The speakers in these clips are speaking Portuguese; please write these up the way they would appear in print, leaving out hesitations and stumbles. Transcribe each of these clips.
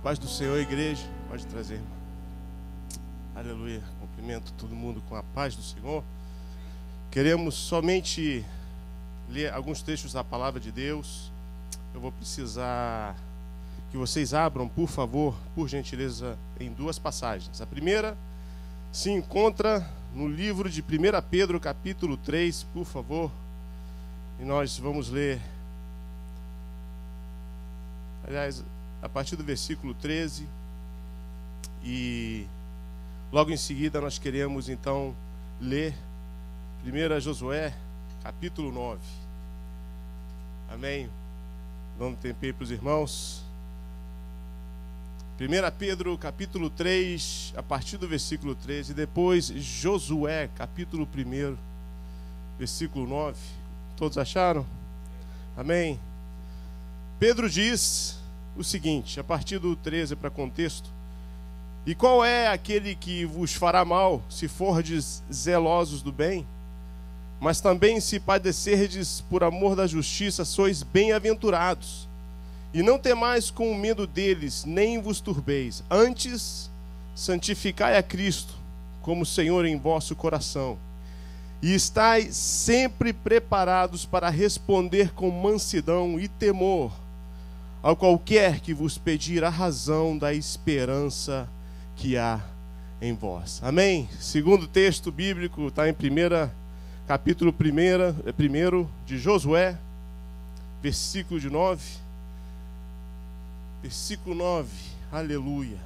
Paz do Senhor, igreja. Pode trazer, irmão. Aleluia. Cumprimento todo mundo com a paz do Senhor. Queremos somente ler alguns trechos da palavra de Deus. Eu vou precisar que vocês abram, por favor, por gentileza, em duas passagens. A primeira se encontra no livro de 1 Pedro, capítulo 3, por favor. E nós vamos ler, aliás, a partir do versículo 13. E logo em seguida nós queremos então ler 1 Josué, capítulo 9. Amém? Dando tempo para os irmãos. 1 Pedro, capítulo 3, a partir do versículo 13. E depois Josué, capítulo 1, versículo 9. Todos acharam? Amém? Pedro diz o seguinte, a partir do 13 para contexto: e qual é aquele que vos fará mal, se fordes zelosos do bem? Mas também se padecerdes por amor da justiça, sois bem-aventurados. E não temais com medo deles, nem vos turbeis. Antes, santificai a Cristo como Senhor em vosso coração. E estai sempre preparados para responder com mansidão e temor ao qualquer que vos pedir a razão da esperança que há em vós. Amém? Segundo texto bíblico está em capítulo 1 de Josué, versículo de 9. Versículo 9. Aleluia.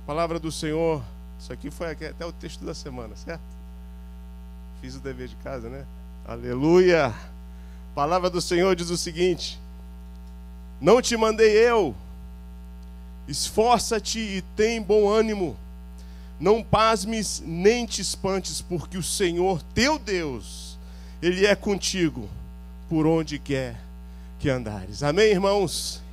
Palavra do Senhor. Isso aqui foi até o texto da semana, certo? Fiz o dever de casa, né? Aleluia. Palavra do Senhor diz o seguinte: não te mandei eu? Esforça-te e tem bom ânimo. Não pasmes nem te espantes, porque o Senhor teu Deus, Ele é contigo por onde quer que andares. Amém, irmãos?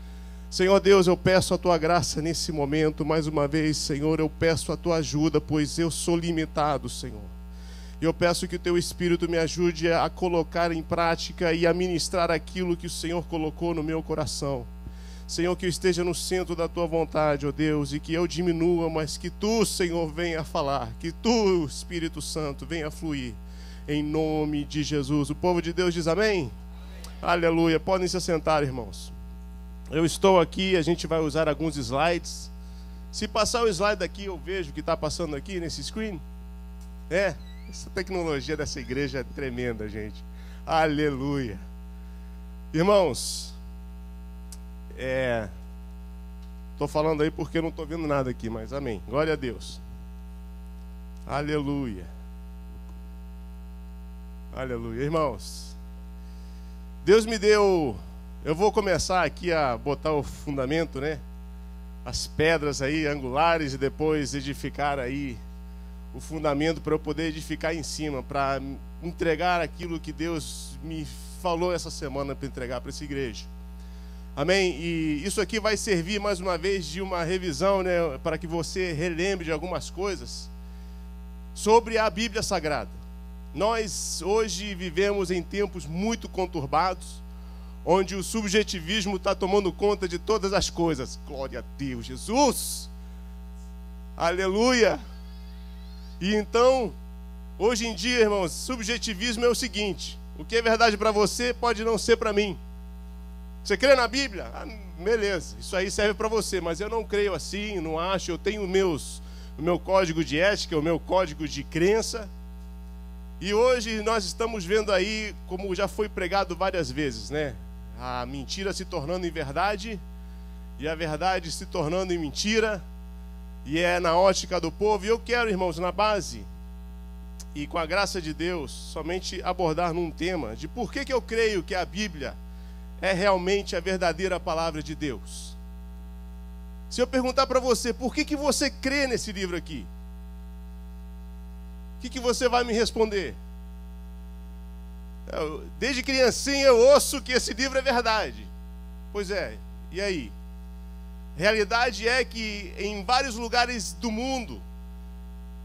Senhor Deus, eu peço a tua graça nesse momento. Mais uma vez, Senhor, eu peço a tua ajuda, pois eu sou limitado, Senhor. Eu peço que o teu Espírito me ajude a colocar em prática e a ministrar aquilo que o Senhor colocou no meu coração. Senhor, que eu esteja no centro da tua vontade, ó Deus, e que eu diminua, mas que tu, Senhor, venha falar, que tu, Espírito Santo, venha fluir, em nome de Jesus. O povo de Deus diz amém? Aleluia. Podem se assentar, irmãos. Eu estou aqui, a gente vai usar alguns slides. Se passar o slide aqui, eu vejo o que está passando aqui nesse screen. Essa tecnologia dessa igreja é tremenda, gente. Aleluia. Irmãos, estou falando aí porque eu não estou vendo nada aqui, mas amém. Glória a Deus. Aleluia. Aleluia. Irmãos, Deus me deu... Eu vou começar aqui a botar o fundamento, né? As pedras aí angulares, e depois edificar aí o fundamento para eu poder edificar em cima, para entregar aquilo que Deus me falou essa semana para entregar para essa igreja. Amém? E isso aqui vai servir mais uma vez de uma revisão, né? Para que você relembre de algumas coisas sobre a Bíblia Sagrada. Nós hoje vivemos em tempos muito conturbados, onde o subjetivismo está tomando conta de todas as coisas. Glória a Deus, Jesus! Aleluia! E então, hoje em dia, irmãos, subjetivismo é o seguinte: o que é verdade para você pode não ser para mim. Você crê na Bíblia? Beleza, isso aí serve para você, mas eu não creio assim, não acho. Eu tenho o meu código de ética, o meu código de crença. E hoje nós estamos vendo aí, como já foi pregado várias vezes, né? A mentira se tornando em verdade e a verdade se tornando em mentira, e é na ótica do povo. E eu quero, irmãos, na base e com a graça de Deus, somente abordar num tema de por que eu creio que a Bíblia é realmente a verdadeira palavra de Deus. Se eu perguntar para você, por que você crê nesse livro aqui? O que você vai me responder? Desde criancinha eu ouço que esse livro é verdade. Pois é, e aí? Realidade é que em vários lugares do mundo,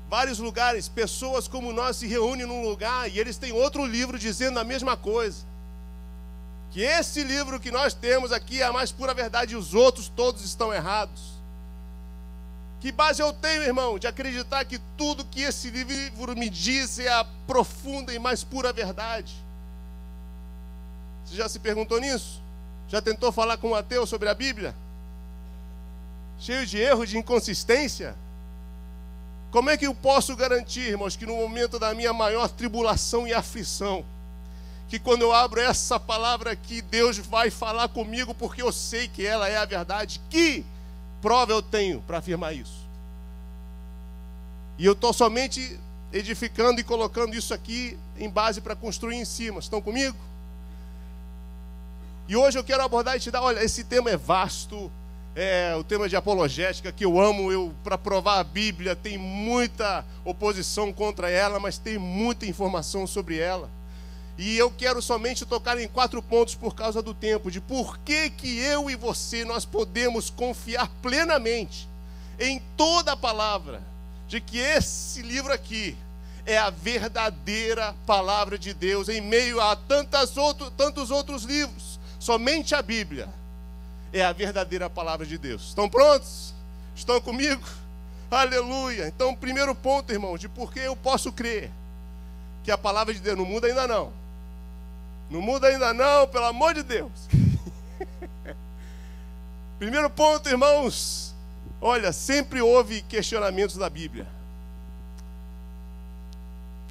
vários lugares, pessoas como nós se reúnem num lugar e eles têm outro livro dizendo a mesma coisa. Que esse livro que nós temos aqui é a mais pura verdade e os outros todos estão errados. Que base eu tenho, irmão, de acreditar que tudo que esse livro me diz é a profunda e mais pura verdade? Você já se perguntou nisso? Já tentou falar com um ateu sobre a Bíblia? Cheio de erro, de inconsistência? Como é que eu posso garantir, irmãos, que no momento da minha maior tribulação e aflição, que quando eu abro essa palavra aqui, Deus vai falar comigo, porque eu sei que ela é a verdade? Que prova eu tenho para afirmar isso? E eu estou somente edificando e colocando isso aqui em base para construir em cima. Estão comigo? E hoje eu quero abordar e te dar, olha, esse tema é vasto, é o tema de apologética, que eu amo. Para provar a Bíblia, tem muita oposição contra ela, mas tem muita informação sobre ela. E eu quero somente tocar em 4 pontos por causa do tempo, de por que eu e você, nós podemos confiar plenamente em toda a palavra, de que esse livro aqui é a verdadeira palavra de Deus, em meio a tantos outros livros. Somente a Bíblia é a verdadeira palavra de Deus. Estão prontos? Estão comigo? Aleluia! Então, primeiro ponto, irmão, de por que eu posso crer que a palavra de Deus não muda ainda não. Não muda ainda não, pelo amor de Deus. Primeiro ponto, irmãos. Olha, sempre houve questionamentos da Bíblia.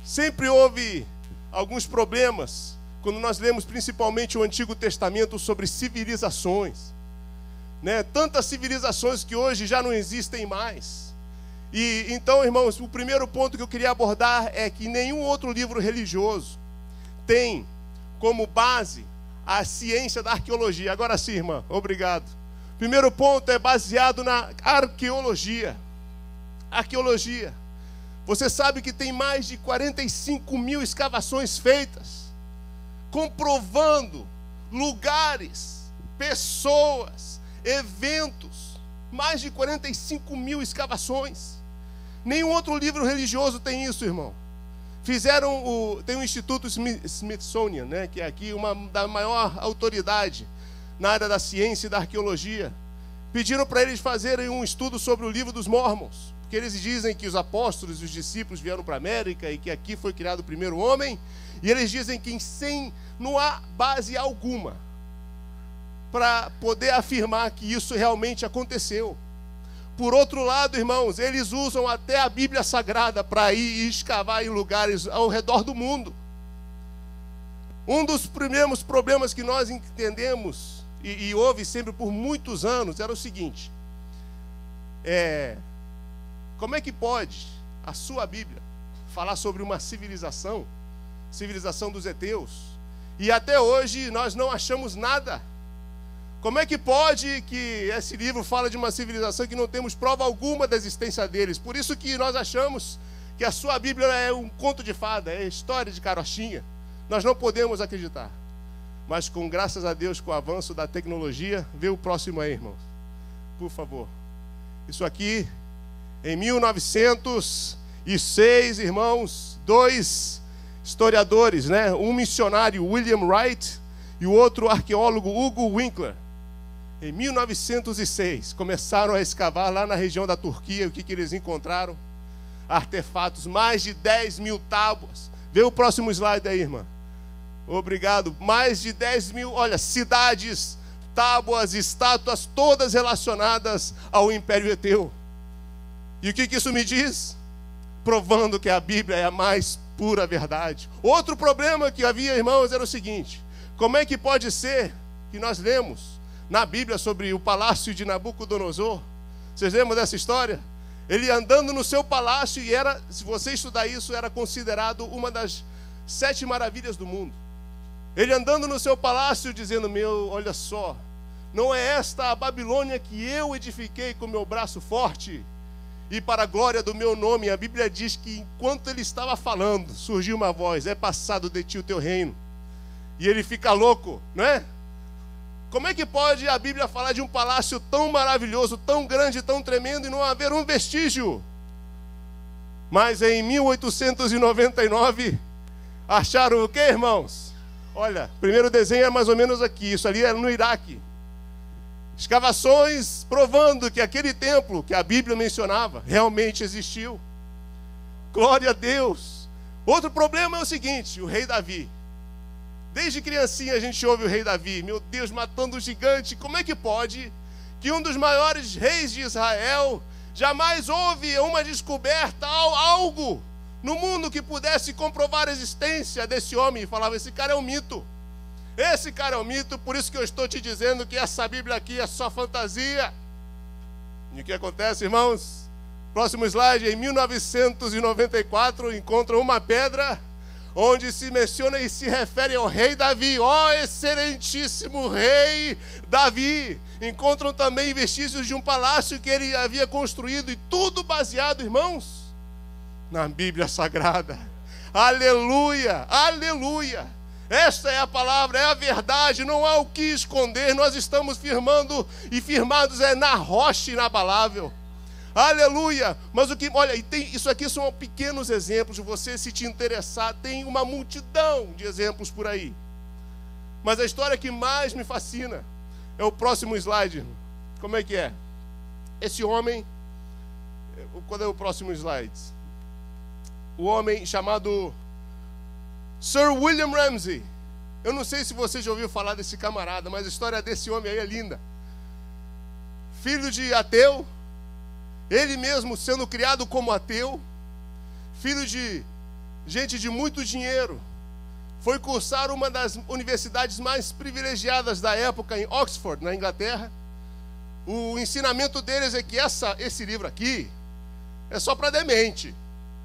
Sempre houve alguns problemas quando nós lemos principalmente o Antigo Testamento sobre civilizações, né? Tantas civilizações que hoje já não existem mais. E então, irmãos, o primeiro ponto que eu queria abordar é que nenhum outro livro religioso tem como base a ciência da arqueologia. Agora sim, irmã, obrigado. Primeiro ponto é baseado na arqueologia. Arqueologia. Você sabe que tem mais de 45 mil escavações feitas, comprovando lugares, pessoas, eventos. Mais de 45 mil escavações. Nenhum outro livro religioso tem isso, irmão. Tem o Instituto Smithsonian, né, que é aqui uma da maior autoridade na área da ciência e da arqueologia. Pediram para eles fazerem um estudo sobre o livro dos Mormons, porque eles dizem que os apóstolos e os discípulos vieram para a América e que aqui foi criado o primeiro homem, e eles dizem que não há base alguma para poder afirmar que isso realmente aconteceu. Por outro lado, irmãos, eles usam até a Bíblia Sagrada para ir escavar em lugares ao redor do mundo. Um dos primeiros problemas que nós entendemos, e houve sempre por muitos anos, era o seguinte: como é que pode a sua Bíblia falar sobre uma civilização dos heteus, e até hoje nós não achamos nada? Como é que pode que esse livro fala de uma civilização que não temos prova alguma da existência deles? Por isso que nós achamos que a sua Bíblia é um conto de fada, é história de carochinha. Nós não podemos acreditar. Mas com graças a Deus, com o avanço da tecnologia, vê o próximo aí, irmãos. Por favor. Isso aqui, em 1906, irmãos, 2 historiadores, né? Um missionário, William Wright, e o outro arqueólogo, Hugo Winkler. Em 1906, começaram a escavar lá na região da Turquia. O que eles encontraram? Artefatos, mais de 10 mil tábuas. Vê o próximo slide aí, irmã. Obrigado. Mais de 10 mil, olha, cidades, tábuas, estátuas, todas relacionadas ao Império Eteu. E o que isso me diz? Provando que a Bíblia é a mais pura verdade. Outro problema que havia, irmãos, era o seguinte: como é que pode ser que nós lemos na Bíblia sobre o palácio de Nabucodonosor? Vocês lembram dessa história? Ele andando no seu palácio, e se você estudar isso, era considerado uma das 7 maravilhas do mundo. Ele andando no seu palácio dizendo: olha só, não é esta a Babilônia que eu edifiquei com meu braço forte e para a glória do meu nome? A Bíblia diz que enquanto ele estava falando, surgiu uma voz: é passado de ti o teu reino. E ele fica louco, não é? Como é que pode a Bíblia falar de um palácio tão maravilhoso, tão grande, tão tremendo, e não haver um vestígio? Mas em 1899, acharam o quê, irmãos? Olha, o primeiro desenho é mais ou menos aqui. Isso ali era no Iraque. Escavações provando que aquele templo que a Bíblia mencionava realmente existiu. Glória a Deus. Outro problema é o seguinte, o rei Davi. Desde criancinha a gente ouve o rei Davi, meu Deus, matando o gigante. Como é que pode que um dos maiores reis de Israel jamais houve uma descoberta, algo no mundo que pudesse comprovar a existência desse homem? E falava, esse cara é um mito. Esse cara é um mito, por isso que eu estou te dizendo que essa Bíblia aqui é só fantasia. E o que acontece, irmãos? Próximo slide, em 1994, encontram uma pedra onde se menciona e se refere ao rei Davi. Ó, excelentíssimo rei Davi. Encontram também vestígios de um palácio que ele havia construído, e tudo baseado, irmãos, na Bíblia Sagrada. Aleluia, aleluia. Esta é a palavra, é a verdade, não há o que esconder. Nós estamos firmados na rocha inabalável. Aleluia. Mas o que, olha, isso aqui são pequenos exemplos. Você, se te interessar, tem uma multidão de exemplos por aí. Mas a história que mais me fascina é o próximo slide. Como é que é? Esse homem, qual é o próximo slide? O homem chamado Sir William Ramsay. Eu não sei se você já ouviu falar desse camarada, mas a história desse homem aí é linda. Filho de ateu, ele mesmo sendo criado como ateu, filho de gente de muito dinheiro, foi cursar uma das universidades mais privilegiadas da época em Oxford, na Inglaterra. O ensinamento deles é que esse livro aqui é só para demente.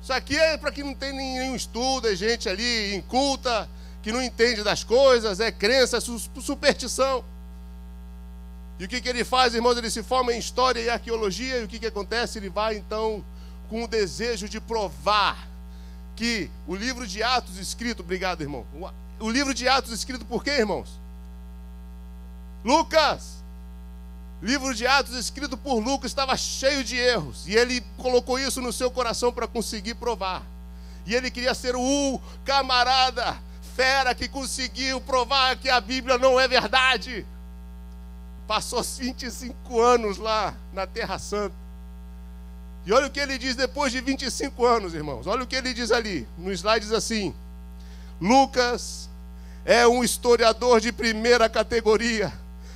Isso aqui é para quem não tem nenhum estudo, é gente ali inculta, que não entende das coisas, é crença, é superstição. E o que ele faz, irmãos? Ele se forma em história e arqueologia, e o que acontece? Ele vai, então, com o desejo de provar que o livro de Atos escrito, obrigado, irmão, o livro de Atos escrito por quem, irmãos? Lucas. Livro de Atos escrito por Lucas estava cheio de erros, e ele colocou isso no seu coração para conseguir provar. E ele queria ser o camarada fera que conseguiu provar que a Bíblia não é verdade. Passou 25 anos lá na Terra Santa. E olha o que ele diz depois de 25 anos, irmãos. Olha o que ele diz ali, no slide diz assim: Lucas é um historiador de primeira categoria.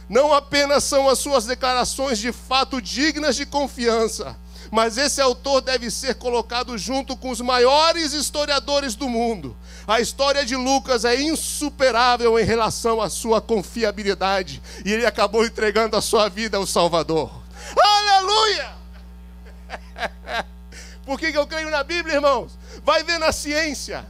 Não apenas são as suas declarações de fato dignas de confiança, mas esse autor deve ser colocado junto com os maiores historiadores do mundo. A história de Lucas é insuperável em relação à sua confiabilidade, e ele acabou entregando a sua vida ao Salvador. Aleluia! Por que eu creio na Bíblia, irmãos? Vai ver na ciência,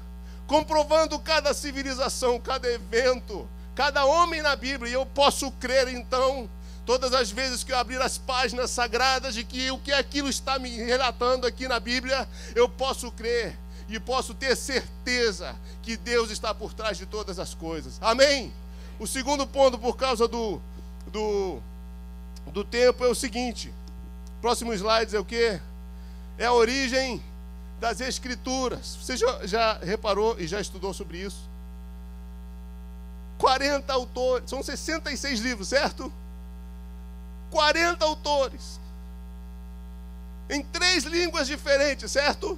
comprovando cada civilização, cada evento, cada homem na Bíblia. E eu posso crer, então, todas as vezes que eu abrir as páginas sagradas, de que o que aquilo está me relatando aqui na Bíblia, eu posso crer e posso ter certeza que Deus está por trás de todas as coisas. Amém? O segundo ponto, por causa do tempo, é o seguinte. Próximo slide é o quê? É a origem das Escrituras. Você já reparou e já estudou sobre isso? 40 autores, são 66 livros, certo? 40 autores, em 3 línguas diferentes, certo?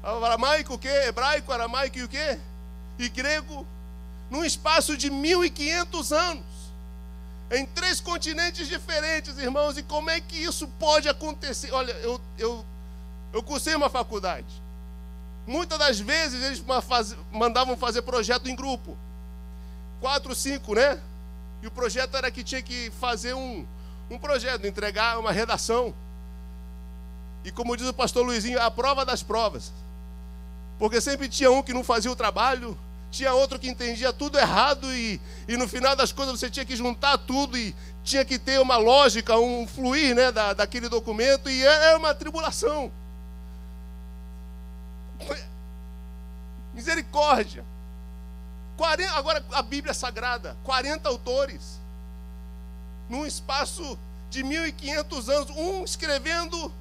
Aramaico, o quê? Hebraico, aramaico e o quê? E grego, num espaço de 1500 anos, em 3 continentes diferentes, irmãos. E como é que isso pode acontecer? Olha, eu cursei uma faculdade. Muitas das vezes eles mandavam fazer projeto em grupo, 4, 5, né? E o projeto era que tinha que fazer um projeto, entregar uma redação. E como diz o pastor Luizinho, a prova das provas. Porque sempre tinha um que não fazia o trabalho, tinha outro que entendia tudo errado, e no final das coisas você tinha que juntar tudo, e tinha que ter uma lógica, um fluir, né, daquele documento, e era uma tribulação. Misericórdia. Agora a Bíblia Sagrada, 40 autores, num espaço de 1500 anos, um escrevendo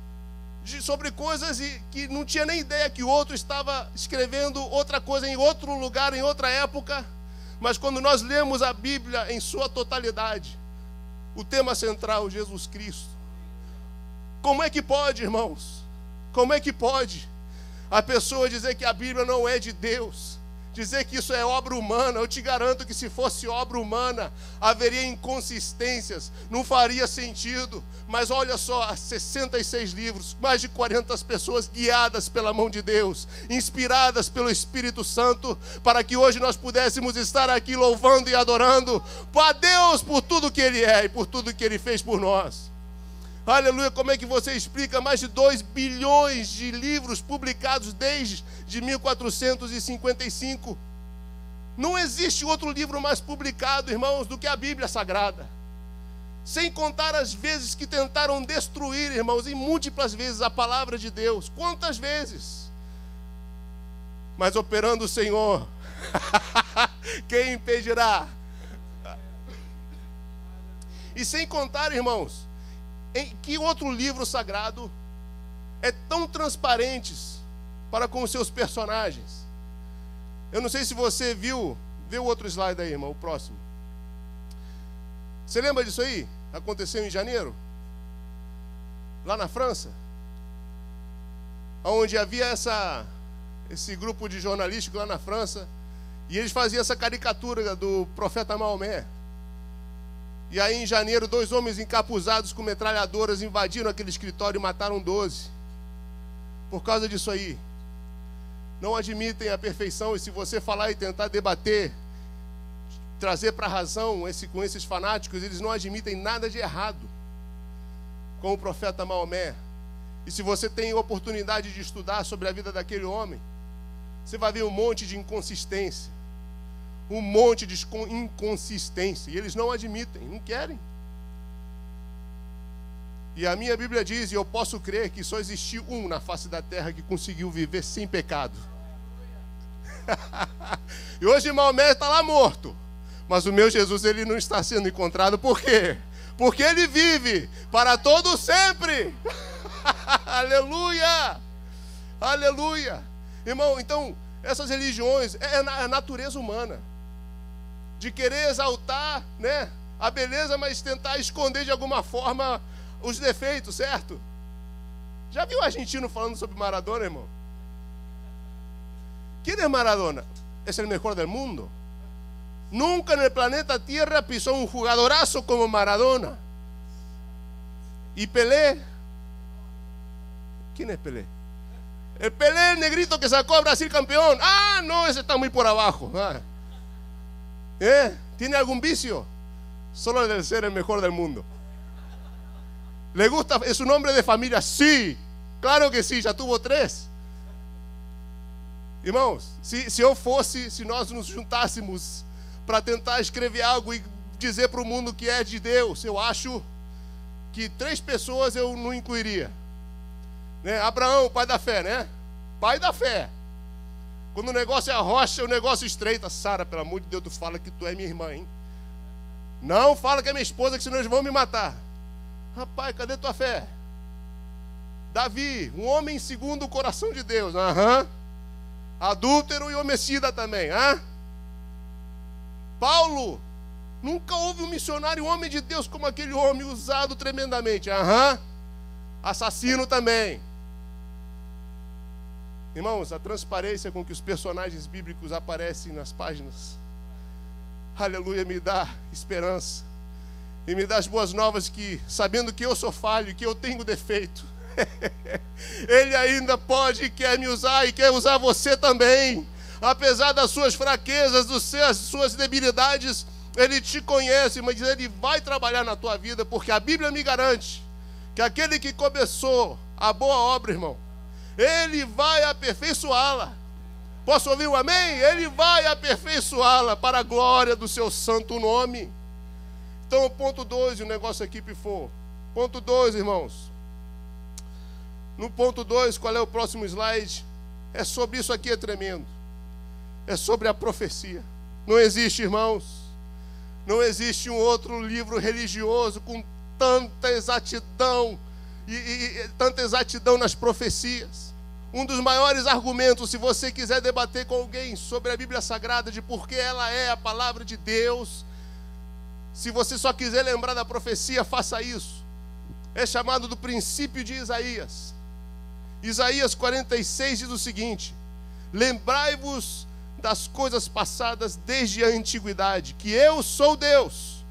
sobre coisas que não tinha nem ideia que o outro estava escrevendo outra coisa em outro lugar, em outra época. Mas quando nós lemos a Bíblia em sua totalidade, O tema central, Jesus Cristo. Como é que pode, irmãos? Como é que pode a pessoa dizer que a Bíblia não é de Deus? Dizer que isso é obra humana? Eu te garanto que se fosse obra humana, haveria inconsistências, não faria sentido. Mas olha só, 66 livros, mais de 40 pessoas guiadas pela mão de Deus, inspiradas pelo Espírito Santo, para que hoje nós pudéssemos estar aqui louvando e adorando a Deus por tudo que Ele é e por tudo que Ele fez por nós. Aleluia, como é que você explica mais de 2 bilhões de livros publicados desde 1455? Não existe outro livro mais publicado, irmãos, do que a Bíblia Sagrada. Sem contar as vezes que tentaram destruir, irmãos, em múltiplas vezes a palavra de Deus. Quantas vezes? Mas operando o Senhor, quem impedirá? E sem contar, irmãos, em que outro livro sagrado é tão transparente para com os seus personagens? Eu não sei se você viu, vê o outro slide aí, irmão, o próximo. Você lembra disso aí? Aconteceu em janeiro, lá na França, onde havia esse grupo de jornalístico lá na França, e eles faziam essa caricatura do profeta Maomé. E aí em janeiro, 2 homens encapuzados com metralhadoras invadiram aquele escritório e mataram 12. Por causa disso aí. Não admitem a perfeição, e se você falar e tentar debater, trazer para a razão com esses fanáticos, eles não admitem nada de errado com o profeta Maomé. E se você tem oportunidade de estudar sobre a vida daquele homem, você vai ver um monte de inconsistência. Um monte de inconsistência. E eles não admitem, não querem. E a minha Bíblia diz, e eu posso crer, que só existiu um na face da terra que conseguiu viver sem pecado. E hoje Maomé está lá morto. Mas o meu Jesus, ele não está sendo encontrado. Por quê? Porque ele vive para todo sempre. Aleluia! Aleluia! Irmão, então, essas religiões é a natureza humana. De querer exaltar, né, a beleza, mas tentar esconder de alguma forma os defeitos, certo? Já viu o argentino falando sobre Maradona, irmão? Quem é Maradona? É o melhor do mundo. Nunca no planeta Tierra pisou um jugadorazo como Maradona. E Pelé? Quem é Pelé? El Pelé negrito que sacó a Brasil campeón. Ah, no, ese está muy por abajo. ¿Tiene algún vicio? Solo el de ser el mejor del mundo. ¿Le gusta? ¿Es un hombre de familia? Sí, claro que sí, já tuvo 3. Irmãos, se nós nos juntássemos para tentar escrever algo e dizer para o mundo que é de Deus, eu acho que 3 pessoas eu não incluiria. Né? Abraão, pai da fé, né? Pai da fé. Quando o negócio é a rocha, o negócio estreita. Sara, pelo amor de Deus, tu fala que tu é minha irmã, hein? Não fala que é minha esposa, que senão eles vão me matar. Rapaz, cadê tua fé? Davi, um homem segundo o coração de Deus. Adúltero e homicida também. Paulo, nunca houve um missionário, um homem de Deus como aquele homem, usado tremendamente. Assassino também. Irmãos, a transparência com que os personagens bíblicos aparecem nas páginas, aleluia, me dá esperança. E me dá as boas novas que, sabendo que eu sou falho, que eu tenho defeito, Ele ainda pode e quer me usar e quer usar você também. Apesar das suas fraquezas, das suas debilidades, Ele te conhece, mas Ele vai trabalhar na tua vida, porque a Bíblia me garante que aquele que começou a boa obra, irmão, Ele vai aperfeiçoá-la. Posso ouvir um amém? Ele vai aperfeiçoá-la para a glória do seu santo nome. Então, o ponto 2, o negócio aqui pifou. Ponto 2, irmãos. No ponto 2, qual é o próximo slide? É sobre isso aqui, é tremendo. É sobre a profecia. Não existe, irmãos, não existe um outro livro religioso com tanta exatidão e tanta exatidão nas profecias. Um dos maiores argumentos, se você quiser debater com alguém sobre a Bíblia Sagrada, de por que ela é a palavra de Deus, Se você só quiser lembrar da profecia, faça isso. É chamado do princípio de Isaías. Isaías 46 diz o seguinte: lembrai-vos das coisas passadas desde a antiguidade, que eu sou Deus,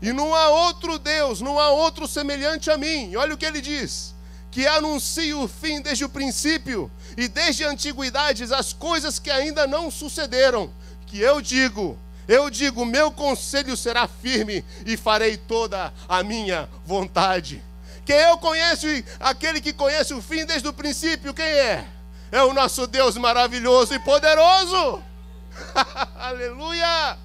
e não há outro Deus, não há outro semelhante a mim. E olha o que ele diz: que anuncio o fim desde o princípio, e desde a antiguidade as coisas que ainda não sucederam. Que eu digo, meu conselho será firme, e farei toda a minha vontade. Quem eu conheço, aquele que conhece o fim desde o princípio, quem é? É o nosso Deus maravilhoso e poderoso. Aleluia!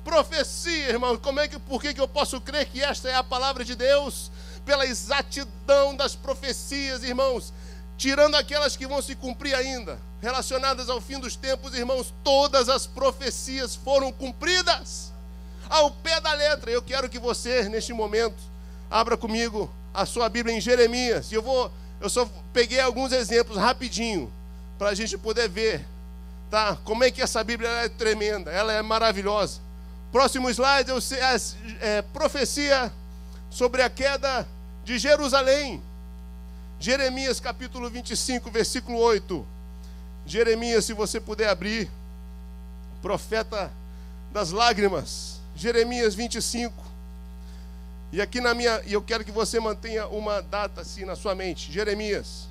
Profecia, irmão, por que eu posso crer que esta é a palavra de Deus? Pela exatidão das profecias, irmãos, tirando aquelas que vão se cumprir ainda, relacionadas ao fim dos tempos, irmãos, todas as profecias foram cumpridas ao pé da letra. Eu quero que você, neste momento, abra comigo a sua Bíblia em Jeremias. Eu só peguei alguns exemplos rapidinho, para a gente poder ver, tá? Como é que essa Bíblia é tremenda, ela é maravilhosa. Próximo slide, profecia sobre a queda de Jerusalém. Jeremias capítulo 25, versículo 8. Jeremias, se você puder abrir, profeta das lágrimas. Jeremias 25. E aqui eu quero que você mantenha uma data assim na sua mente. Jeremias.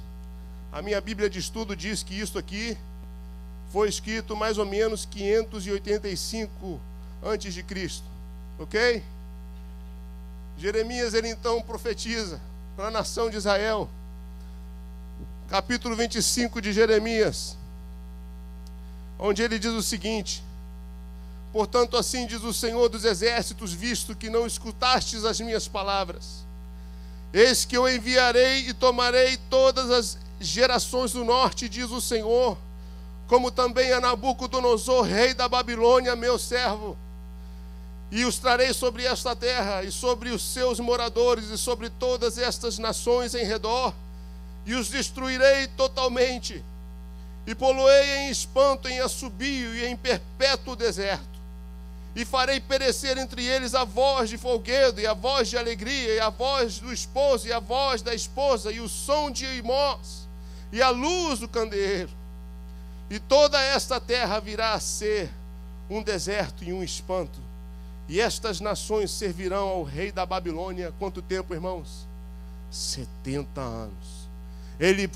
A minha Bíblia de estudo diz que isso aqui foi escrito mais ou menos 585 antes de Cristo. Ok? Jeremias, ele então profetiza para a nação de Israel. Capítulo 25 de Jeremias, onde ele diz o seguinte: portanto, assim diz o Senhor dos Exércitos, visto que não escutastes as minhas palavras, eis que eu enviarei e tomarei todas as gerações do norte, diz o Senhor, como também a Nabucodonosor, rei da Babilônia, meu servo, e os trarei sobre esta terra, e sobre os seus moradores, e sobre todas estas nações em redor, e os destruirei totalmente, e poloei em espanto, em assobio e em perpétuo deserto, e farei perecer entre eles a voz de folguedo, e a voz de alegria, e a voz do esposo, e a voz da esposa, e o som de imós, e a luz do candeeiro. E toda esta terra virá a ser um deserto e um espanto, e estas nações servirão ao rei da Babilônia. Quanto tempo, irmãos? 70 anos.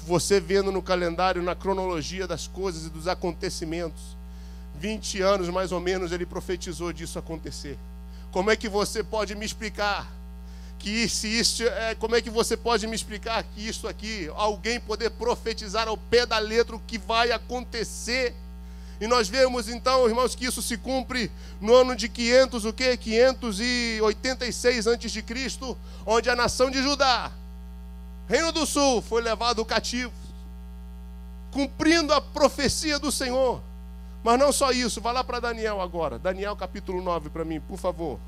Você vendo no calendário, na cronologia das coisas e dos acontecimentos, 20 anos mais ou menos ele profetizou disso acontecer. Como é que você pode me explicar como é que você pode me explicar que isso aqui, alguém poder profetizar ao pé da letra o que vai acontecer? E nós vemos então, irmãos, que isso se cumpre no ano de 586 a.C., onde a nação de Judá, Reino do Sul, foi levado cativo, cumprindo a profecia do Senhor. Mas não só isso, vai lá para Daniel agora. Daniel capítulo 9 para mim, por favor.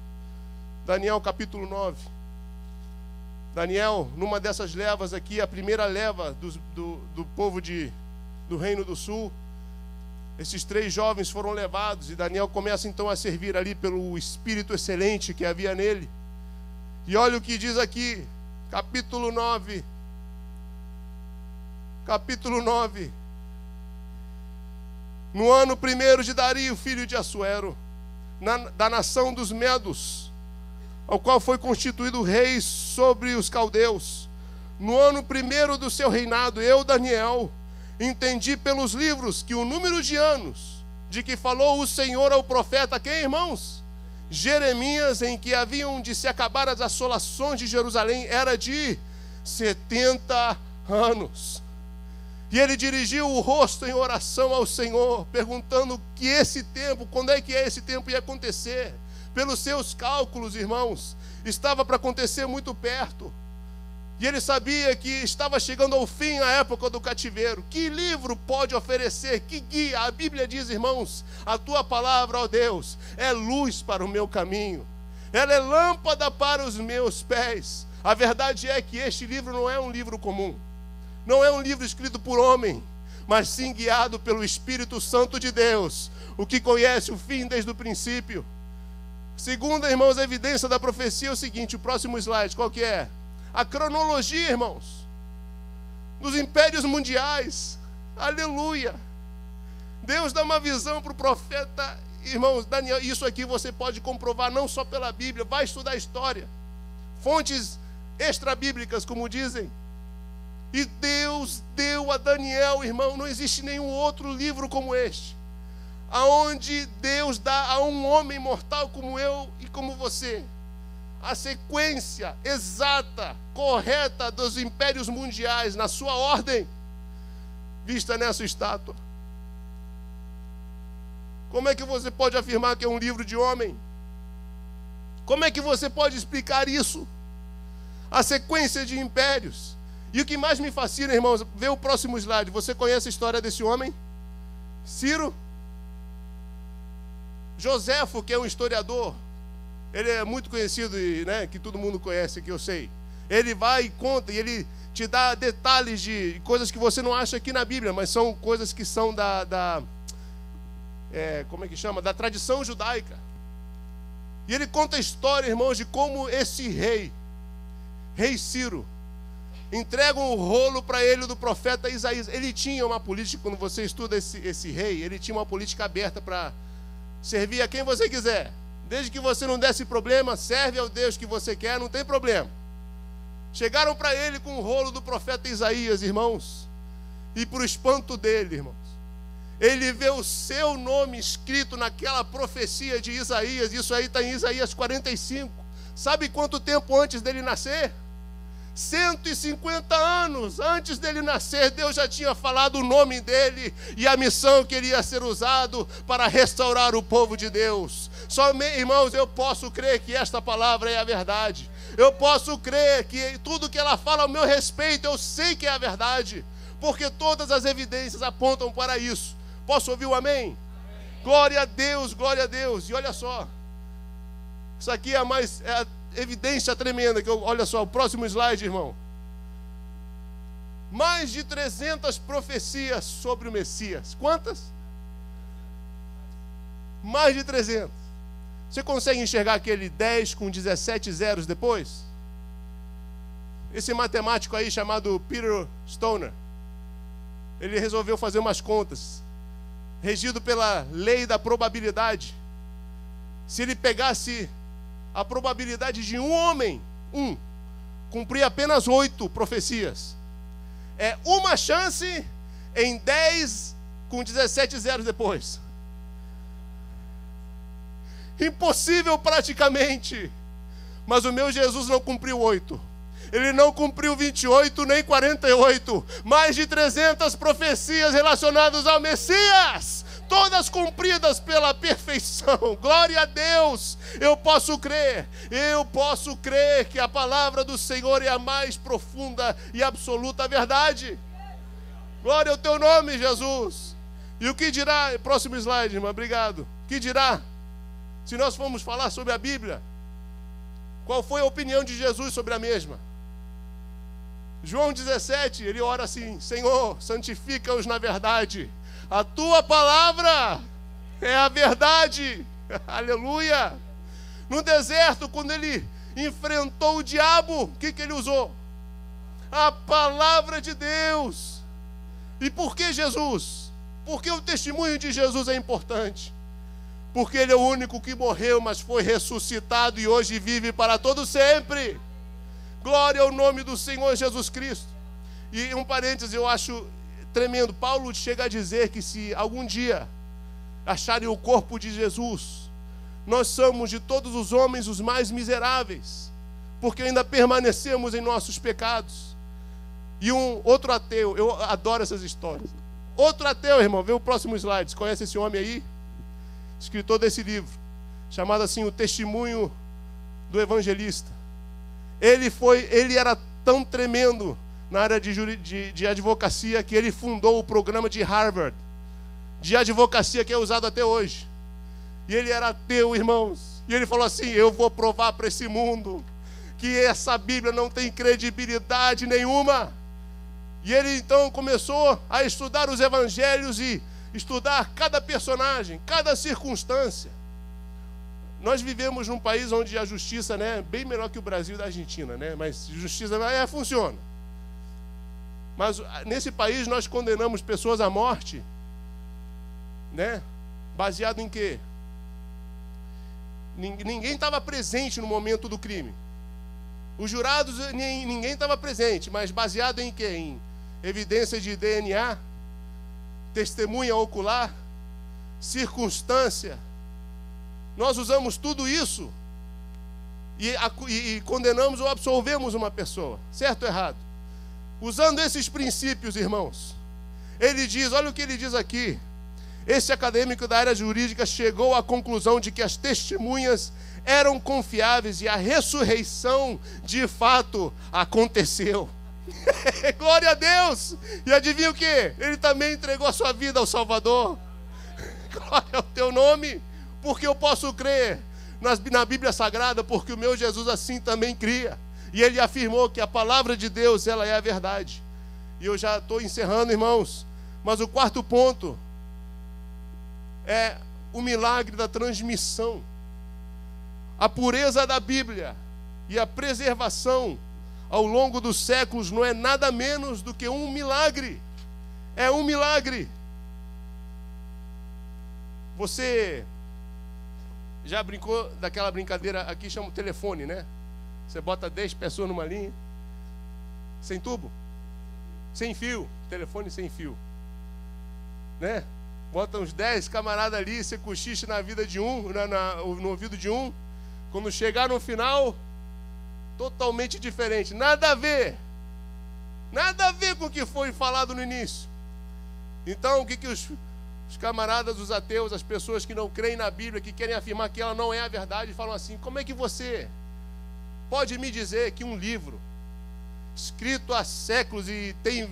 Daniel capítulo 9. Daniel, numa dessas levas aqui, a primeira leva do povo do Reino do Sul, esses 3 jovens foram levados, e Daniel começa então a servir ali pelo espírito excelente que havia nele. E olha o que diz aqui, capítulo 9. Capítulo 9. No ano 1º de Dario, filho de Assuero, da nação dos Medos, ao qual foi constituído rei sobre os caldeus, no ano 1º do seu reinado, eu, Daniel, entendi pelos livros que o número de anos de que falou o Senhor ao profeta, quem, irmãos? Jeremias, em que haviam de se acabar as assolações de Jerusalém, era de 70 anos. E ele dirigiu o rosto em oração ao Senhor, perguntando que esse tempo, quando é que esse tempo ia acontecer? Pelos seus cálculos, irmãos, estava para acontecer muito perto. E ele sabia que estava chegando ao fim a época do cativeiro. Que livro pode oferecer? Que guia? A Bíblia diz, irmãos, a tua palavra, ó Deus, é luz para o meu caminho. Ela é lâmpada para os meus pés. A verdade é que este livro não é um livro comum. Não é um livro escrito por homem, mas sim guiado pelo Espírito Santo de Deus, o que conhece o fim desde o princípio. Segunda, irmãos, a evidência da profecia é o seguinte, o próximo slide, qual que é? A cronologia, irmãos, dos impérios mundiais. Aleluia! Deus dá uma visão para o profeta, irmãos, Daniel. Isso aqui você pode comprovar não só pela Bíblia, vai estudar a história. Fontes extrabíblicas, como dizem. E Deus deu a Daniel, irmão, não existe nenhum outro livro como este, aonde Deus dá a um homem mortal como eu e como você a sequência exata, correta dos impérios mundiais na sua ordem, vista nessa estátua. Como é que você pode afirmar que é um livro de homem? Como é que você pode explicar isso? A sequência de impérios. E o que mais me fascina, irmãos, vê o próximo slide. Você conhece a história desse homem? Ciro? Joséfo, que é um historiador, ele é muito conhecido, né, que todo mundo conhece, que eu sei. Ele vai e conta, e ele te dá detalhes de coisas que você não acha aqui na Bíblia, mas são coisas que são como é que chama? Da tradição judaica. E ele conta a história, irmãos, de como esse rei Ciro, entrega um rolo para ele do profeta Isaías. Ele tinha uma política, quando você estuda esse rei, ele tinha uma política aberta para servir a quem você quiser. Desde que você não desse problema, serve ao Deus que você quer, não tem problema. Chegaram para ele com o rolo do profeta Isaías, irmãos. E para o espanto dele, irmãos, ele vê o seu nome escrito naquela profecia de Isaías. Isso aí está em Isaías 45. Sabe quanto tempo antes dele nascer? 150 anos antes dele nascer, Deus já tinha falado o nome dele e a missão que ele ia ser usado para restaurar o povo de Deus. Somente, irmãos, eu posso crer que esta palavra é a verdade. Eu posso crer que tudo que ela fala ao meu respeito, eu sei que é a verdade, porque todas as evidências apontam para isso. Posso ouvir o amém? Amém. Glória a Deus, glória a Deus. E olha só, isso aqui é a evidência tremenda, olha só, o próximo slide, irmão. Mais de 300 profecias sobre o Messias. Quantas? Mais de 300. Você consegue enxergar aquele 10 com 17 zeros depois? Esse matemático aí chamado Peter Stoner, ele resolveu fazer umas contas, regido pela lei da probabilidade. Se ele pegasse a probabilidade de um homem, cumprir apenas 8 profecias, é uma chance em 10 com 17 zeros depois. Impossível praticamente. Mas o meu Jesus não cumpriu 8. Ele não cumpriu 28 nem 48. Mais de 300 profecias relacionadas ao Messias, todas cumpridas pela perfeição. Glória a Deus. Eu posso crer que a palavra do Senhor é a mais profunda e absoluta verdade. Glória ao teu nome, Jesus. E o que dirá, próximo slide, irmão, obrigado. O que dirá se nós formos falar sobre a Bíblia? Qual foi a opinião de Jesus sobre a mesma? João 17, ele ora assim: Senhor, santifica-os na verdade. A tua palavra é a verdade. Aleluia. No deserto, quando ele enfrentou o diabo, o que ele usou? A palavra de Deus. E por que Jesus? Porque o testemunho de Jesus é importante. Porque ele é o único que morreu, mas foi ressuscitado e hoje vive para todo sempre. Glória ao nome do Senhor Jesus Cristo. E um parênteses, eu acho tremendo. Paulo chega a dizer que se algum dia acharem o corpo de Jesus, nós somos de todos os homens os mais miseráveis, porque ainda permanecemos em nossos pecados. E um outro ateu, eu adoro essas histórias. Outro ateu, irmão, vê o próximo slide. Você conhece esse homem aí? Escritor desse livro, chamado assim O Testemunho do Evangelista. Ele era tão tremendo na área de advocacia que ele fundou o programa de Harvard de advocacia que é usado até hoje. E ele era ateu, irmãos. E ele falou assim: eu vou provar para esse mundo que essa Bíblia não tem credibilidade nenhuma. E ele então começou a estudar os evangelhos e estudar cada personagem, cada circunstância. nós vivemos num país onde a justiça, né, é bem melhor que o Brasil e da Argentina, né? Mas justiça funciona. Mas nesse país nós condenamos pessoas à morte, né? Baseado em quê? Ninguém estava presente no momento do crime. Os jurados, ninguém estava presente, mas baseado em quê? Em evidência de DNA, testemunha ocular, circunstância. Nós usamos tudo isso e condenamos ou absolvemos uma pessoa, certo ou errado? Usando esses princípios, irmãos, ele diz, olha o que ele diz aqui: esse acadêmico da área jurídica chegou à conclusão de que as testemunhas eram confiáveis e a ressurreição de fato aconteceu. Glória a Deus! E adivinha o que? Ele também entregou a sua vida ao Salvador. Glória ao teu nome, porque eu posso crer na Bíblia Sagrada, porque o meu Jesus assim também cria. E ele afirmou que a palavra de Deus, ela é a verdade. E eu já estou encerrando, irmãos. Mas o quarto ponto é o milagre da transmissão. A pureza da Bíblia e a preservação ao longo dos séculos não é nada menos do que um milagre. É um milagre. Você já brincou daquela brincadeira, aqui chama o telefone, né? Você bota 10 pessoas numa linha, sem tubo, sem fio, telefone sem fio, né? Bota uns 10 camaradas ali, você cochicha na vida de um, no ouvido de um. Quando chegar no final, totalmente diferente. Nada a ver com o que foi falado no início. Então, o que os camaradas, os ateus, as pessoas que não creem na Bíblia, que querem afirmar que ela não é a verdade, falam assim: como é que você pode me dizer que um livro escrito há séculos, e tem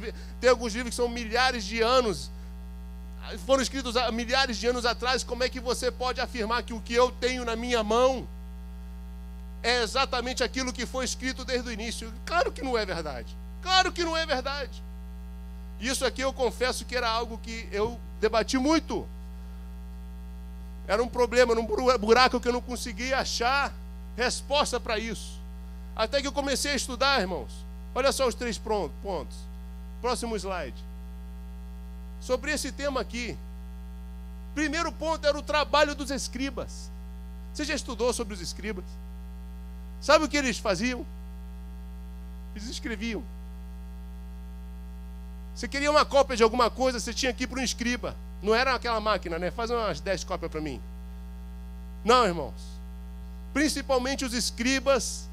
alguns livros que são milhares de anos, foram escritos há milhares de anos atrás, como é que você pode afirmar que o que eu tenho na minha mão é exatamente aquilo que foi escrito desde o início? Claro que não é verdade. Claro que não é verdade. Isso aqui eu confesso que era algo que eu debati muito. Era um problema, um buraco que eu não conseguia achar resposta para isso. Até que eu comecei a estudar, irmãos. Olha só os 3 pontos. Próximo slide. Sobre esse tema aqui. Primeiro ponto era o trabalho dos escribas. Você já estudou sobre os escribas? Sabe o que eles faziam? Eles escreviam. Você queria uma cópia de alguma coisa, você tinha que ir para um escriba. Não era aquela máquina, né? Faz umas 10 cópias para mim. Não, irmãos. Principalmente os escribas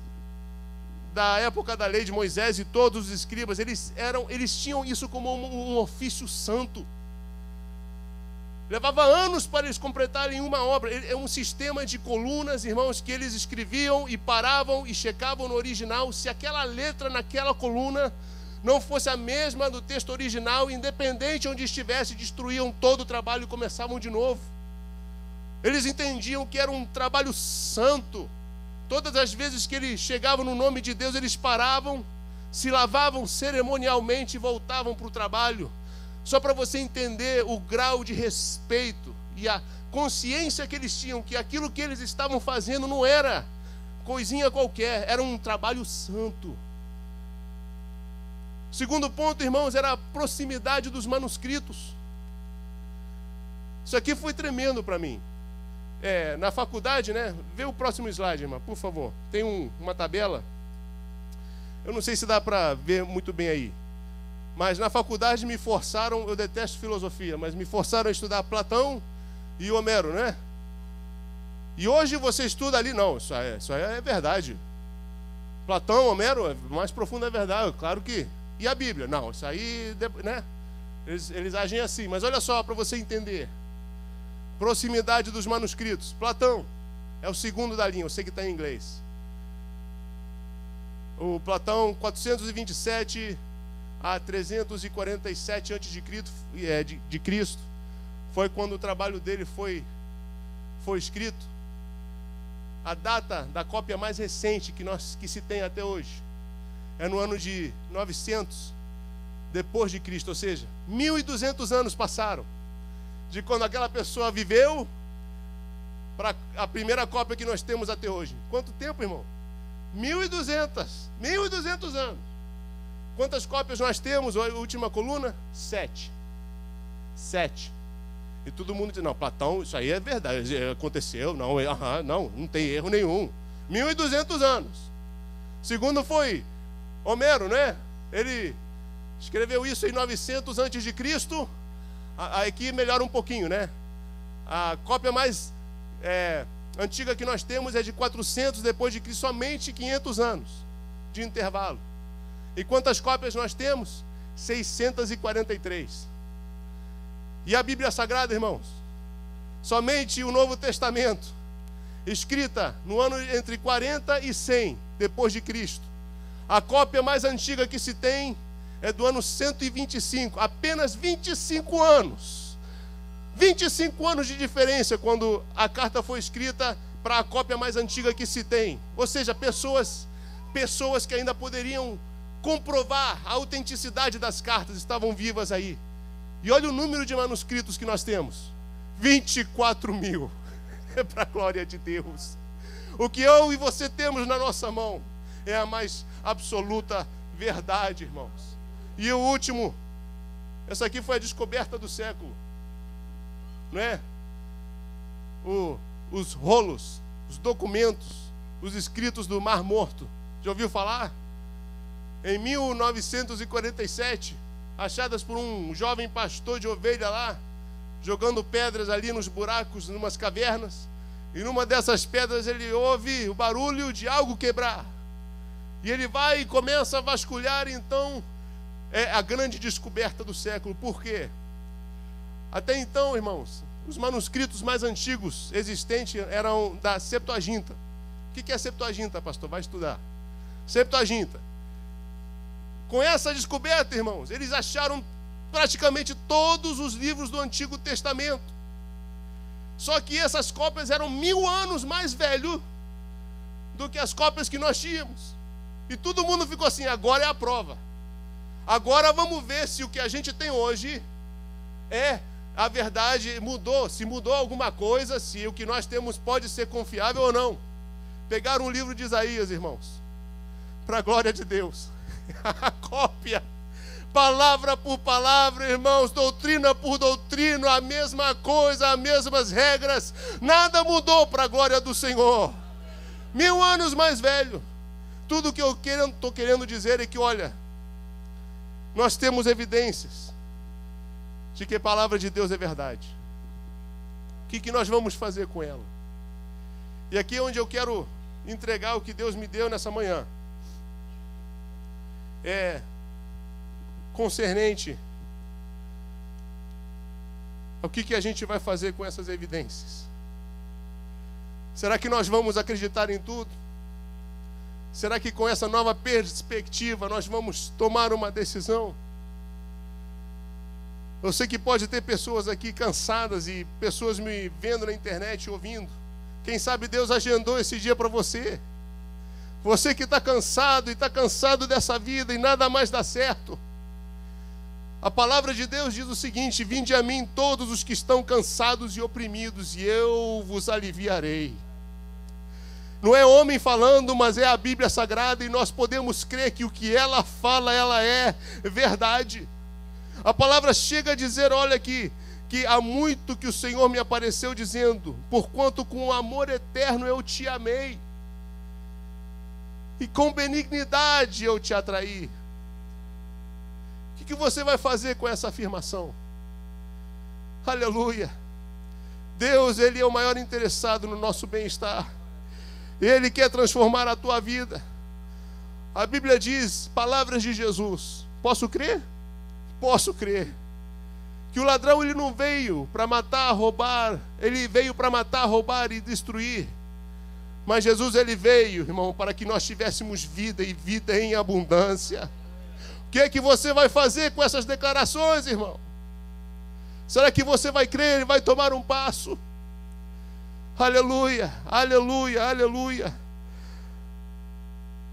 da época da lei de Moisés, e todos os escribas, eles tinham isso como um ofício santo. Levava anos para eles completarem uma obra. É um sistema de colunas, irmãos, que eles escreviam e paravam e checavam no original. Se aquela letra naquela coluna não fosse a mesma do texto original, independente onde estivesse, destruíam todo o trabalho e começavam de novo. Eles entendiam que era um trabalho santo. Todas as vezes que eles chegavam no nome de Deus, eles paravam, se lavavam cerimonialmente e voltavam para o trabalho. Só para você entender o grau de respeito e a consciência que eles tinham, que aquilo que eles estavam fazendo não era coisinha qualquer, era um trabalho santo. Segundo ponto, irmãos, era a proximidade dos manuscritos. Isso aqui foi tremendo para mim. Na faculdade, né? Vê o próximo slide, irmã, por favor. Tem uma tabela. Eu não sei se dá para ver muito bem aí. Mas na faculdade me forçaram, eu detesto filosofia, mas me forçaram a estudar Platão e Homero, né? E hoje você estuda ali, não, isso aí é verdade. Platão, Homero, mais profundo é verdade, claro que. E a Bíblia? Não, isso aí, né? Eles agem assim, mas olha só para você entender. Proximidade dos manuscritos. Platão é o segundo da linha, eu sei que está em inglês. O Platão, 427 a 347 de Cristo, foi quando o trabalho dele foi escrito. A data da cópia mais recente que se tem até hoje é no ano de 900 depois de Cristo, ou seja, 1200 anos passaram de quando aquela pessoa viveu para a primeira cópia que nós temos até hoje. Quanto tempo, irmão? 1.200 anos. Quantas cópias nós temos? A última coluna? 7. E todo mundo diz, não, Platão, isso aí é verdade, aconteceu, não tem erro nenhum. 1.200 anos. Segundo foi Homero, né? Ele escreveu isso em 900 antes de Cristo. Aqui melhora um pouquinho, né? A cópia mais antiga que nós temos é de 400 depois de Cristo, somente 500 anos de intervalo. E quantas cópias nós temos? 643. E a Bíblia Sagrada, irmãos? Somente o Novo Testamento, escrita no ano entre 40 e 100 depois de Cristo. A cópia mais antiga que se tem é do ano 125, apenas 25 anos. 25 anos de diferença quando a carta foi escrita para a cópia mais antiga que se tem. Ou seja, pessoas que ainda poderiam comprovar a autenticidade das cartas estavam vivas aí. E olha o número de manuscritos que nós temos. 24.000. É para a glória de Deus. O que eu e você temos na nossa mão é a mais absoluta verdade, irmãos. E o último, essa aqui foi a descoberta do século, não é? Os rolos, os documentos, os escritos do Mar Morto. Já ouviu falar? Em 1947, achadas por um jovem pastor de ovelha lá, jogando pedras ali nos buracos, numas cavernas, e numa dessas pedras ele ouve o barulho de algo quebrar. E ele vai e começa a vasculhar, então é a grande descoberta do século. Por quê? Até então, irmãos, os manuscritos mais antigos existentes eram da Septuaginta. O que é a Septuaginta, pastor? Vai estudar. Septuaginta. Com essa descoberta, irmãos, eles acharam praticamente todos os livros do Antigo Testamento. Só que essas cópias eram 1000 anos mais velhos do que as cópias que nós tínhamos. E todo mundo ficou assim, agora é a prova. Agora vamos ver se o que a gente tem hoje é a verdade, mudou, se mudou alguma coisa, se o que nós temos pode ser confiável ou não. Pegaram o livro de Isaías, irmãos, para a glória de Deus. A cópia, palavra por palavra, irmãos, doutrina por doutrina, a mesma coisa, as mesmas regras, nada mudou para a glória do Senhor. 1000 anos mais velho. Tudo que eu estou querendo dizer é que, olha, nós temos evidências de que a palavra de Deus é verdade. O que nós vamos fazer com ela? E aqui é onde eu quero entregar o que Deus me deu nessa manhã. É concernente ao que a gente vai fazer com essas evidências. Será que nós vamos acreditar em tudo? Será que com essa nova perspectiva nós vamos tomar uma decisão? Eu sei que pode ter pessoas aqui cansadas e pessoas me vendo na internet, ouvindo. Quem sabe Deus agendou esse dia para você. Você que está cansado e está cansado dessa vida e nada mais dá certo. A palavra de Deus diz o seguinte: vinde a mim todos os que estão cansados e oprimidos, e eu vos aliviarei. Não é homem falando, mas é a Bíblia Sagrada, e nós podemos crer que o que ela fala, ela é verdade. A palavra chega a dizer, olha aqui, que há muito que o Senhor me apareceu dizendo, porquanto com amor eterno eu te amei, e com benignidade eu te atraí. O que você vai fazer com essa afirmação? Aleluia. Deus, Ele é o maior interessado no nosso bem-estar. Ele quer transformar a tua vida. A Bíblia diz, palavras de Jesus. Posso crer? Posso crer. Que o ladrão, ele não veio para matar, roubar. Ele veio para matar, roubar e destruir. Mas Jesus, ele veio, irmão, para que nós tivéssemos vida e vida em abundância. O que é que você vai fazer com essas declarações, irmão? Será que você vai crer e vai tomar um passo? Aleluia, aleluia, aleluia.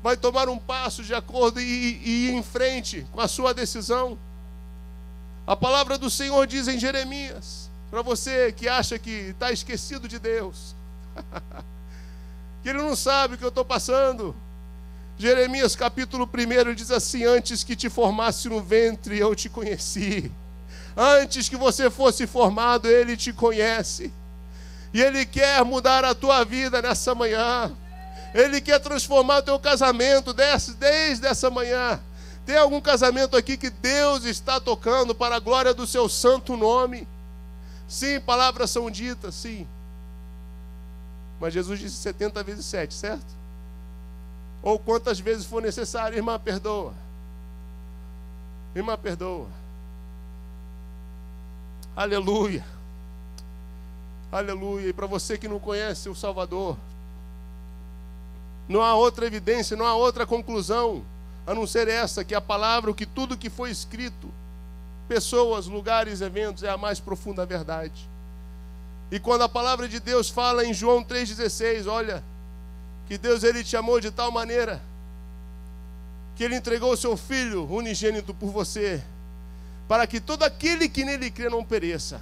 Vai tomar um passo de acordo e ir em frente com a sua decisão. A palavra do Senhor diz em Jeremias, para você que acha que está esquecido de Deus, Que ele não sabe o que eu estou passando. Jeremias capítulo 1 diz assim: antes que te formasse no ventre, eu te conheci. Antes que você fosse formado, ele te conhece. E ele quer mudar a tua vida nessa manhã. Ele quer transformar o teu casamento desde essa manhã. Tem algum casamento aqui que Deus está tocando para a glória do seu santo nome? Sim, palavras são ditas, sim. Mas Jesus disse 70 vezes 7, certo? Ou quantas vezes for necessário. Irmã, perdoa. Irmã, perdoa. Aleluia. Aleluia. E para você que não conhece o Salvador, não há outra evidência, não há outra conclusão, a não ser essa, que a palavra, que tudo que foi escrito, pessoas, lugares, eventos, é a mais profunda verdade. E quando a palavra de Deus fala em João 3,16, olha, que Deus, ele te amou de tal maneira que ele entregou o seu Filho unigênito por você, para que todo aquele que nele crê não pereça,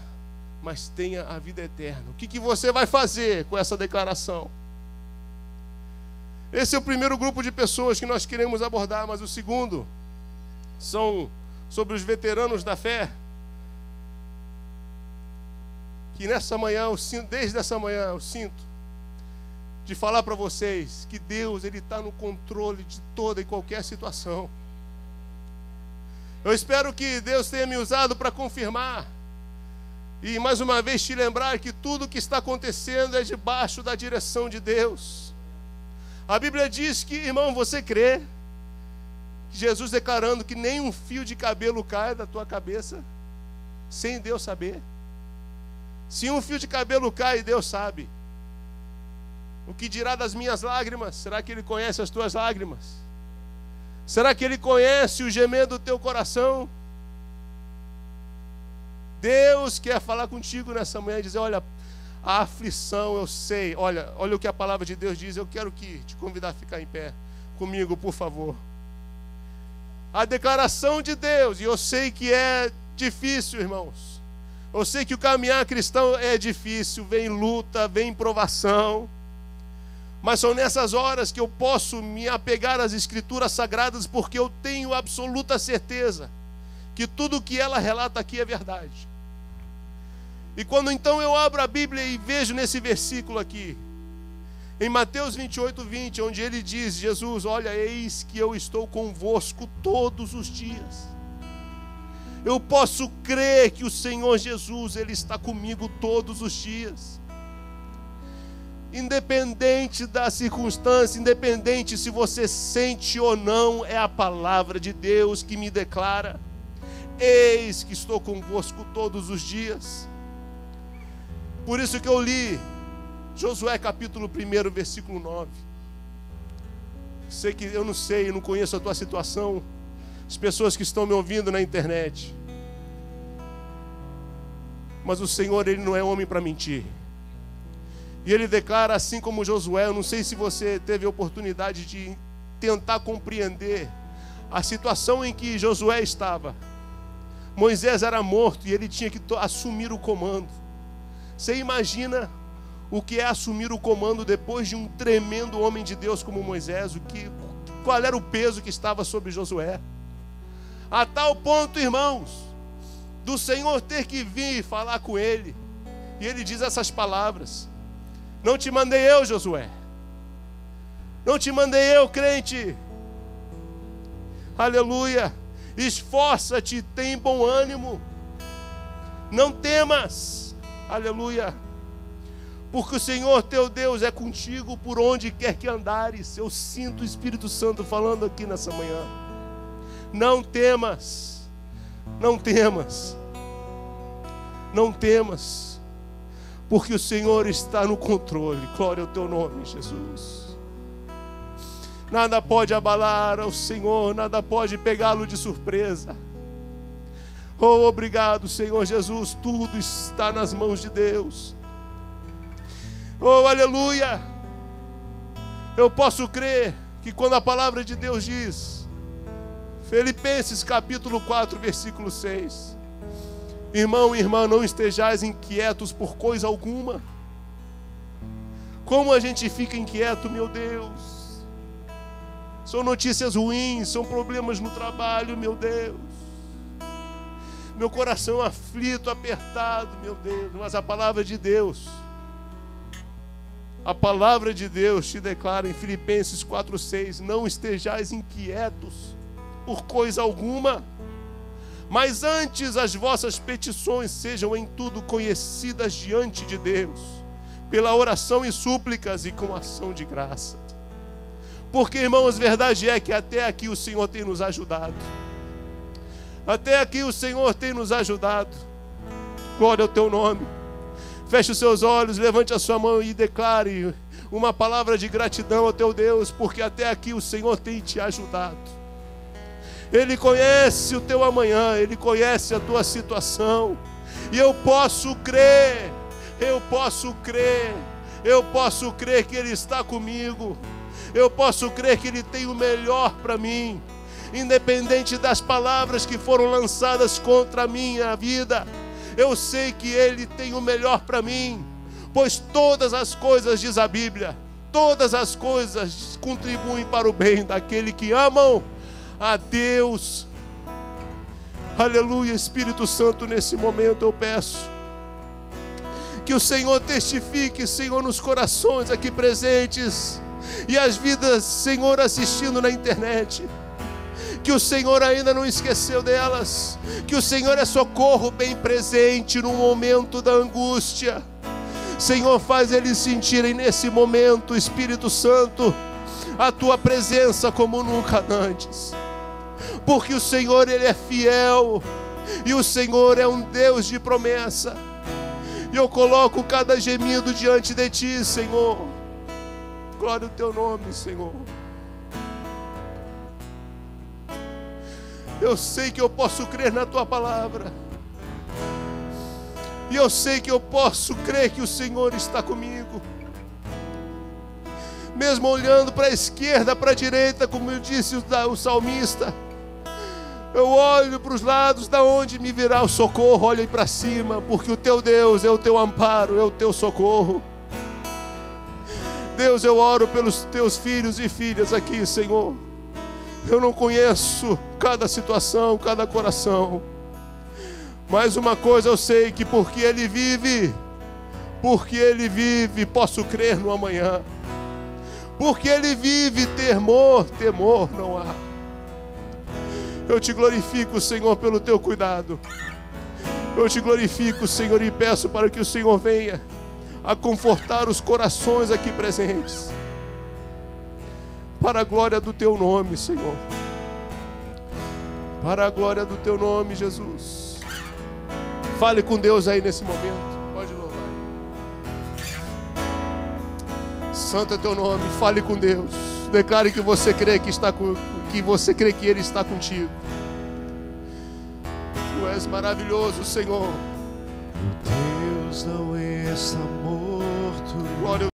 mas tenha a vida eterna. O que você vai fazer com essa declaração? Esse é o primeiro grupo de pessoas que nós queremos abordar, mas o segundo são sobre os veteranos da fé, que nessa manhã, desde essa manhã, eu sinto de falar para vocês que Deus, ele está no controle de toda e qualquer situação. Eu espero que Deus tenha me usado para confirmar e mais uma vez te lembrar que tudo que está acontecendo é debaixo da direção de Deus. A Bíblia diz que, irmão, você crê? Jesus declarando que nem um fio de cabelo cai da tua cabeça sem Deus saber. Se um fio de cabelo cai, Deus sabe. O que dirá das minhas lágrimas? Será que Ele conhece as tuas lágrimas? Será que Ele conhece o gemer do teu coração? Deus quer falar contigo nessa manhã e dizer: olha, a aflição, eu sei. Olha o que a palavra de Deus diz. Eu quero te convidar a ficar em pé comigo, por favor. A declaração de Deus, e eu sei que é difícil, irmãos. Eu sei que o caminhar cristão é difícil, vem luta, vem provação. Mas são nessas horas que eu posso me apegar às Escrituras Sagradas, porque eu tenho absoluta certeza que tudo o que ela relata aqui é verdade. E quando então eu abro a Bíblia e vejo nesse versículo aqui, em Mateus 28:20, onde ele diz, Jesus, olha, eis que eu estou convosco todos os dias. Eu posso crer que o Senhor Jesus, ele está comigo todos os dias. Independente da circunstância, independente se você sente ou não, é a palavra de Deus que me declara: eis que estou convosco todos os dias. Por isso que eu li Josué capítulo 1, versículo 9. Sei que eu não conheço a tua situação, as pessoas que estão me ouvindo na internet, mas o Senhor, ele não é homem para mentir. E ele declara, assim como Josué, eu não sei se você teve a oportunidade de tentar compreender a situação em que Josué estava. Moisés era morto e ele tinha que assumir o comando. Você imagina o que é assumir o comando depois de um tremendo homem de Deus como Moisés? Qual era o peso que estava sobre Josué? A tal ponto, irmãos, do Senhor ter que vir falar com ele. E ele diz essas palavras: não te mandei eu, Josué. Não te mandei eu, crente. Aleluia. Esforça-te, tem bom ânimo. Não temas. Aleluia. Porque o Senhor teu Deus é contigo por onde quer que andares. Eu sinto o Espírito Santo falando aqui nessa manhã. Não temas. Não temas. Não temas. Porque o Senhor está no controle. Glória ao teu nome, Jesus. Nada pode abalar ao Senhor, nada pode pegá-lo de surpresa. Oh, obrigado, Senhor Jesus. Tudo está nas mãos de Deus. Oh, aleluia. Eu posso crer que quando a palavra de Deus diz, Filipenses capítulo 4, versículo 6, irmão e irmã, não estejais inquietos por coisa alguma. Como a gente fica inquieto, meu Deus. São notícias ruins, são problemas no trabalho, meu Deus. Meu coração aflito, apertado, meu Deus. Mas a palavra de Deus te declara em Filipenses 4:6: não estejais inquietos por coisa alguma, mas antes as vossas petições sejam em tudo conhecidas diante de Deus, pela oração e súplicas e com ação de graça. Porque, irmãos, verdade é que até aqui o Senhor tem nos ajudado. Até aqui o Senhor tem nos ajudado. Glória ao teu nome. Feche os seus olhos, levante a sua mão e declare uma palavra de gratidão ao teu Deus, porque até aqui o Senhor tem te ajudado. Ele conhece o teu amanhã, Ele conhece a tua situação. E eu posso crer que Ele está comigo. Eu posso crer que Ele tem o melhor para mim. Independente das palavras que foram lançadas contra a minha vida, eu sei que Ele tem o melhor para mim. Pois todas as coisas, diz a Bíblia, todas as coisas contribuem para o bem daquele que amam a Deus. Aleluia. Espírito Santo, nesse momento eu peço que o Senhor testifique, Senhor, nos corações aqui presentes e as vidas, Senhor, assistindo na internet, que o Senhor ainda não esqueceu delas, que o Senhor é socorro bem presente no momento da angústia. Senhor, faz eles sentirem nesse momento, Espírito Santo, a tua presença como nunca antes, porque o Senhor, Ele é fiel, e o Senhor é um Deus de promessa. E eu coloco cada gemido diante de Ti, Senhor. Glória ao Teu nome, Senhor. Eu sei que eu posso crer na Tua palavra, e eu sei que eu posso crer que o Senhor está comigo. Mesmo olhando para a esquerda, para a direita, como eu disse o salmista, eu olho para os lados, da onde me virá o socorro. Olho para cima, porque o Teu Deus é o Teu amparo, é o Teu socorro. Deus, eu oro pelos Teus filhos e filhas aqui, Senhor. Eu não conheço cada situação, cada coração, mas uma coisa eu sei, que porque Ele vive, posso crer no amanhã. Porque Ele vive, temor não há. Eu te glorifico, Senhor, pelo Teu cuidado. Eu te glorifico, Senhor, e peço para que o Senhor venha a confortar os corações aqui presentes, para a glória do Teu nome, Senhor. Para a glória do Teu nome, Jesus. Fale com Deus aí nesse momento. Pode louvar. Santo é Teu nome. Fale com Deus. Declare que você crê que que Ele está contigo. Tu és maravilhoso, Senhor. Deus não está morto. Glória